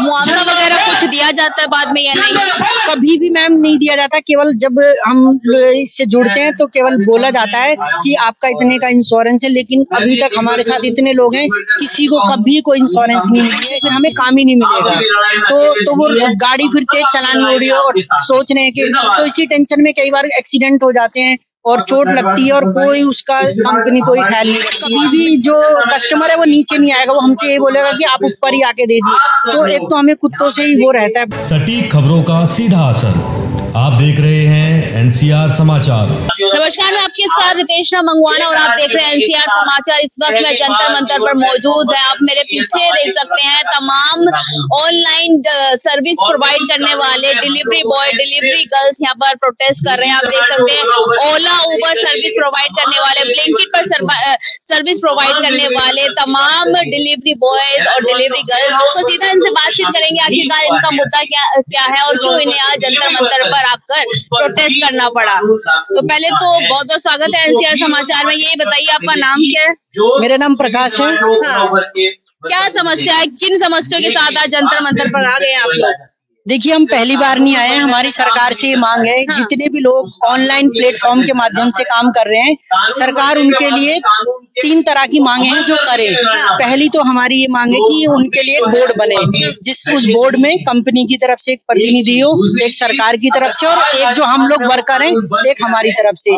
मुआवजा वगैरह कुछ दिया जाता है बाद में या नहीं? कभी भी मैम नहीं दिया जाता, केवल जब हम इससे जुड़ते हैं तो केवल बोला जाता है कि आपका इतने का इंश्योरेंस है, लेकिन अभी तक हमारे साथ इतने लोग हैं किसी को कभी कोई इंश्योरेंस नहीं मिली है, फिर हमें काम ही नहीं मिलेगा। तो वो गाड़ी फिर तेज चलानी हो रही है और सोच रहे हैं कि, तो इसी टेंशन में कई बार एक्सीडेंट हो जाते हैं और चोट लगती है और कोई उसका कंपनी कोई ख्याल नहीं रखती। कभी भी जो कस्टमर है वो नीचे नहीं आएगा, वो हमसे ये बोलेगा कि आप ऊपर ही आके दीजिए। तो एक तो हमें कुत्तों से ही वो रहता है। सटीक खबरों का सीधा असर। आप देख रहे हैं एनसीआर समाचार। नमस्कार, मैं आपके साथ रितेश मंगवाना और आप देख रहे हैं एनसीआर समाचार। इस वक्त मैं जंतर मंतर पर मौजूद है। आप मेरे पीछे देख सकते हैं तमाम ऑनलाइन सर्विस प्रोवाइड करने वाले डिलीवरी बॉय, डिलीवरी गर्ल्स यहाँ पर प्रोटेस्ट कर रहे हैं। आप देख सकते हैं ओला, उबर सर्विस प्रोवाइड करने वाले, ब्लिंकिट पर सर्विस प्रोवाइड करने वाले तमाम डिलीवरी बॉयज और डिलीवरी गर्ल्स। तो सीधा इनसे बातचीत करेंगे आखिरकार इनका मुद्दा क्या है और क्यों इन्हें आज जंतर मंतर पर आकर प्रोटेस्ट करना पड़ा। तो पहले तो बहुत बहुत स्वागत है एनसीआर समाचार में। ये बताइए आपका नाम क्या है? मेरा नाम प्रकाश है। हाँ। क्या समस्या है, किन समस्याओं के साथ आज जंतर मंतर पर आ गए आप लोग? देखिए, हम पहली बार नहीं आए हैं, हमारी सरकार से ये मांग है। हाँ। जितने भी लोग ऑनलाइन प्लेटफॉर्म के माध्यम से काम कर रहे हैं, सरकार उनके लिए 3 तरह की मांगे हैं जो करे। पहली तो हमारी ये मांग है कि उनके लिए एक बोर्ड बने, उस बोर्ड में कंपनी की तरफ से एक प्रतिनिधि हो, एक सरकार की तरफ से और एक जो हम लोग वर्कर हैं एक हमारी तरफ से।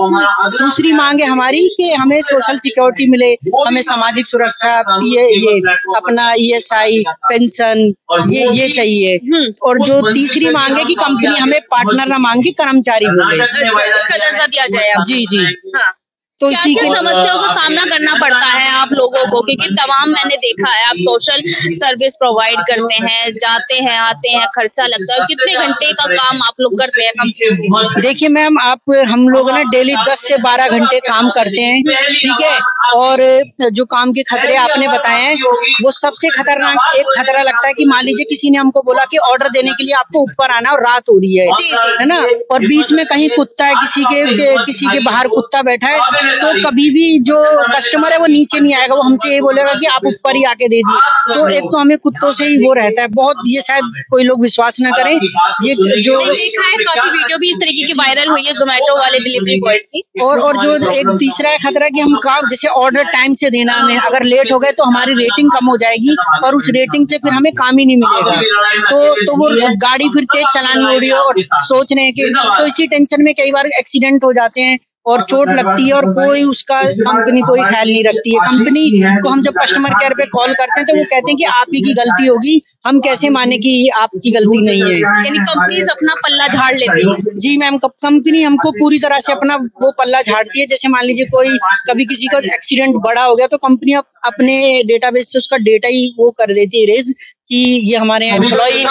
दूसरी मांग है हमारी कि हमें सोशल सिक्योरिटी मिले, हमें सामाजिक सुरक्षा, ये अपना ESI पेंशन ये चाहिए। और जो तीसरी मांग है कि कंपनी हमें पार्टनर ना मांगे, कर्मचारी बोले। इसका दर्जा दिया जाए। जी। हाँ। तो क्या इसी की समस्याओं का सामना करना पड़ता है आप लोगों को? क्योंकि तमाम मैंने देखा है आप सोशल सर्विस प्रोवाइड करते हैं, जाते हैं आते हैं, खर्चा लगता है। कितने घंटे का काम आप लोग करते हैं कम से कम? देखिए मैम, हम लोग ना डेली 10 से 12 घंटे काम करते हैं, ठीक है। और जो काम के खतरे आपने बताए हैं वो सबसे खतरनाक एक खतरा लगता है कि मान लीजिए किसी ने हमको बोला कि ऑर्डर देने के लिए आपको ऊपर आना और रात हो रही है ना, और बीच में कहीं कुत्ता है, किसी के बाहर कुत्ता बैठा है, तो कभी भी जो कस्टमर है वो नीचे नहीं आएगा, वो हमसे ये बोलेगा कि आप ऊपर ही आके दीजिए। तो एक तो हमें कुत्तों से ही वो रहता है बहुत। ये शायद कोई लोग विश्वास न करें, ये जो देखा है काफी वीडियो भी इस तरीके की वायरल हुई है जोमेटो वाले डिलीवरी बॉयज की। और जो एक तीसरा खतरा कि हम काम जैसे ऑर्डर टाइम से देना, हमें अगर लेट हो गए तो हमारी रेटिंग कम हो जाएगी और उस रेटिंग से फिर हमें काम ही नहीं मिलेगा। तो वो गाड़ी फिर तेज चलानी हो रही है और सोच रहे हैं कि, तो इसी टेंशन में कई बार एक्सीडेंट हो जाते हैं और चोट लगती है और कोई उसका कंपनी कोई ख्याल नहीं रखती है। कंपनी को हम जब कस्टमर केयर पे कॉल करते हैं तो वो कहते हैं कि आप ही की गलती होगी, हम कैसे माने कि आपकी गलती नहीं है। यानी कंपनी अपना पल्ला झाड़ लेती है। जी मैम, कंपनी हमको पूरी तरह से अपना वो पल्ला झाड़ती है। जैसे मान लीजिए कभी किसी का एक्सीडेंट बड़ा हो गया तो कंपनी अपने डेटाबेस से उसका डेटा ही वो कर देती है इरेज कि ये हमारे एम्प्लॉय।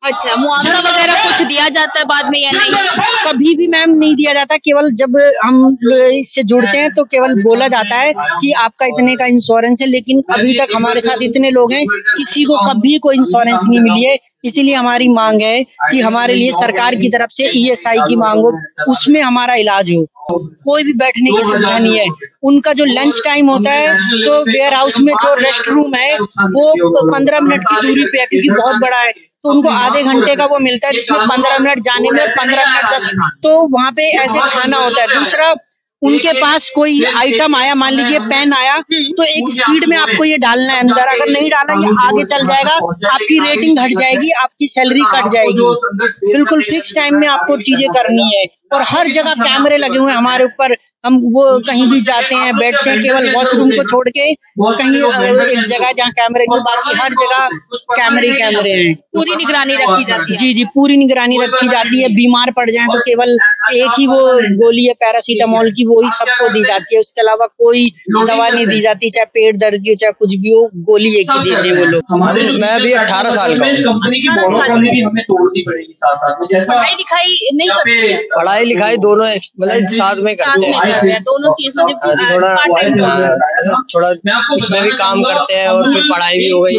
अच्छा, मुआवजा वगैरह कुछ दिया जाता है बाद में या नहीं? कभी भी मैम नहीं दिया जाता, केवल जब हम इससे जुड़ते हैं तो केवल बोला जाता है कि आपका इतने का इंश्योरेंस है, लेकिन अभी तक हमारे साथ इतने लोग हैं किसी को कभी कोई इंश्योरेंस नहीं मिली है। इसीलिए हमारी मांग है कि हमारे लिए सरकार की तरफ से ESI की मांग हो, उसमें हमारा इलाज हो। कोई भी बैठने की सुविधा नहीं है। उनका जो लंच टाइम होता है तो वेयर हाउस में जो रेस्ट रूम है वो 15 मिनट की दूरी पे है, क्योंकि बहुत बड़ा है, तो उनको आधे घंटे का वो मिलता है जिसमें 15 मिनट जाने में, 15 मिनट 10, तो वहाँ पे ऐसे खाना होता है। दूसरा, उनके पास कोई आइटम आया, मान लीजिए पेन आया, तो एक स्पीड में आपको ये डालना है अंदर, अगर नहीं डाला ये आगे चल जाएगा, आपकी रेटिंग घट जाएगी, आपकी सैलरी कट जाएगी। बिल्कुल फिक्स टाइम में आपको चीजें करनी है। और हर जगह कैमरे लगे हुए हैं हमारे ऊपर, हम वो कहीं भी जाते हैं बैठते हैं, केवल वॉशरूम को छोड़ के कहीं एक जगह जहाँ कैमरे नहीं, बाकी हर जगह कैमरे हैं। पूरी निगरानी रखी जाती है। जी, पूरी निगरानी रखी जाती है। बीमार पड़ जाए तो केवल एक ही वो गोली है पैरासीटामोल की, वो ही सबको दी जाती है, उसके अलावा कोई दवा नहीं दी जाती, चाहे पेट दर्द की हो चाहे कुछ भी हो, गोली एक ही देते हैं वो लोग। मैं अभी 18 साल का हूँ। कंपनी की मोनोपोली भी हमें तोड़नी पड़ेगी साथ में। जैसा पढ़ाई लिखाई नहीं करते, पढ़ाई लिखाई दोनों मतलब साथ में करते हैं, दोनों चीजों थोड़ा उसमें भी काम करते हैं और फिर पढ़ाई भी हो गई।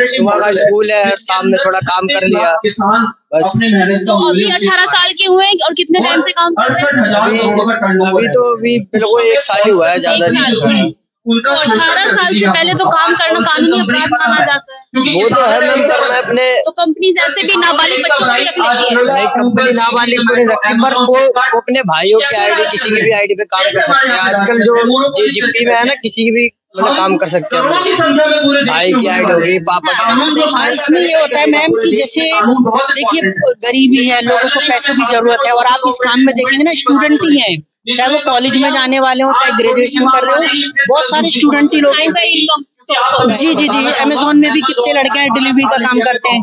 सुबह का स्कूल है, शाम में थोड़ा काम कर लिया बस। तो अभी 18 साल के हुए और कितने टाइम से काम कर रहे हैं? अभी तो मेरे को 1 साल ही हुआ है, ज्यादा नहीं। तो 18 साल से पहले तो काम करना कानूनी अपराध माना जाता है। वो तो है मैम, करना है अपने। तो कंपनी ऐसे भी नाबालिग बच्चों को रख लेती है। नहीं, कंपनी नाबालिग को नहीं रखती, पर वो अपने भाइयों की आईडी, किसी की भी आईडी पे काम कर सकते हैं। आजकल जो जीपी में है ना, किसी की भी मतलब काम कर सकते हैं। भाई की आईडी होगी, पापा की। हाँ, इसमें ये होता है मैम कि जैसे देखिए गरीबी है, लोगों को पैसों की जरूरत है, और आप इस काम में देखेंगे ना स्टूडेंट ही हैं, चाहे वो कॉलेज में जाने वाले हो, चाहे ग्रेजुएशन कर रहे हो, बहुत सारे स्टूडेंट ही लोग हैं। जी जी जी, अमेजोन में भी कितने लड़के हैं डिलीवरी का काम करते हैं।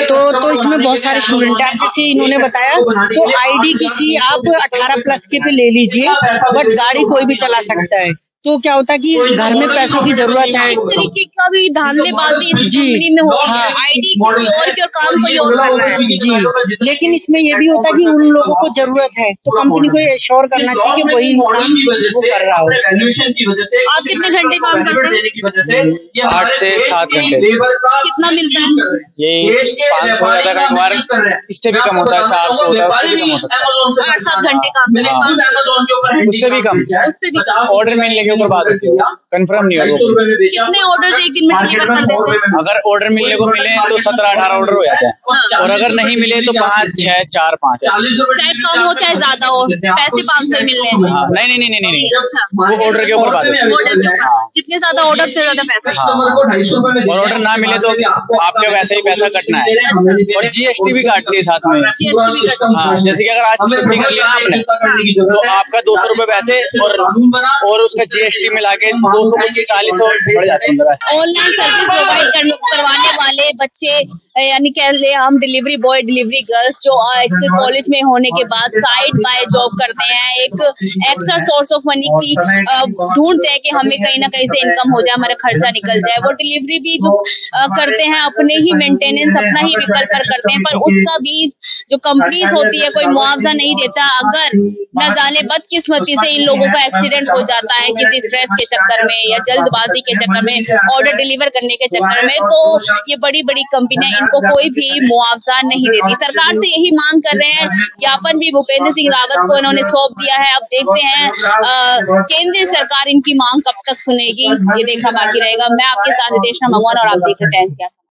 तो इसमें बहुत सारे स्टूडेंट हैं। जैसे इन्होंने बताया, तो आईडी किसी आप 18 प्लस के पे ले लीजिए, बट गाड़ी कोई भी चला सकता है। तो क्या होता है कि घर में पैसों की जरूरत है, इस तरीके का भी धांधलेबाजी इस कंपनी में हो गया। आईडी किसी और के और काम कोई और कर रहा है। जी, लेकिन इसमें ये भी होता है कि उन लोगों को जरूरत है, तो कंपनी को एश्योर करना चाहिए कि वही इंसान वो कर रहा हो। आप कितने घंटे काम करते हैं? 8 से 7 घंटे। कितना मिलता है? ये 500 होता है, कई बार इससे भी कम होता है, 400 होता है, उससे भी कम हो सकता है। 8-7 घंटे काम करते हैं। उससे भी कम। उससे भी कम। ऑर्डर मिलने के ऊपर बात होती है, कंफर्म नहीं होगा। कितने ऑर्डर एक दिन में डिलीवर कर देते हैं? अगर ऑर्डर मिलने को मिले तो 17-18 ऑर्डर हो जाते हैं, और अगर नहीं मिले तो 5, 6, 4, 5। चाहे कम हो चाहे ज्यादा हो, पैसे 500 मिलने हैं। हाँ, नहीं, अच्छा, वो ऑर्डर के ऊपर बात होती है। ऑर्डर के ऊपर। जितने ज्यादा ऑर्डर उतने ज्यादा पैसे। हाँ, और ऑर्डर ना मिले तो आपके वैसे ही पैसा कटना है, और जीएसटी भी काटती है साथ में। जीएसटी भी कटती है। हाँ, जैसे कि अगर आज छुट्टी कर लिया आपने, तो आपका 200 रुपए वैसे और उसका जीएसटी मिला के 240 बढ़ जाते हैं। ऑनलाइन सर्विस प्रोवाइड करवाने वाले बच्चे, यानी कह ले हम डिलीवरी बॉय, डिलीवरी गर्ल्स, जो एक कॉलेज में होने के बाद साइड बाय जॉब करते हैं, एक एक्स्ट्रा सोर्स ऑफ मनी की ढूंढते हैं कि हमें कहीं ना कहीं से इनकम हो जाए, हमारा खर्चा निकल जाए। वो डिलीवरी भी जो करते हैं, अपने ही मेंटेनेंस अपना ही निकल कर करते हैं, पर उसका भी जो कंपनीज होती है कोई मुआवजा नहीं देता। अगर न जाने बदकिस्मती से इन लोगों का एक्सीडेंट हो जाता है किसी स्ट्रेस के चक्कर में या जल्दबाजी के चक्कर में, ऑर्डर डिलीवर करने के चक्कर में, तो ये बड़ी बड़ी कंपनियां इनको कोई भी मुआवजा नहीं देती। सरकार से यही मांग कर रहे हैं, ज्ञापन भी भूपेंद्र सिंह रावत को इन्होंने सौंप दिया है। अब देखते हैं केंद्रीय सरकार इनकी मांग कब तक सुनेगी, ये देखना बाकी रहेगा। मैं आपके साथ रितेश मंगवाना और आप देख रहे हैं।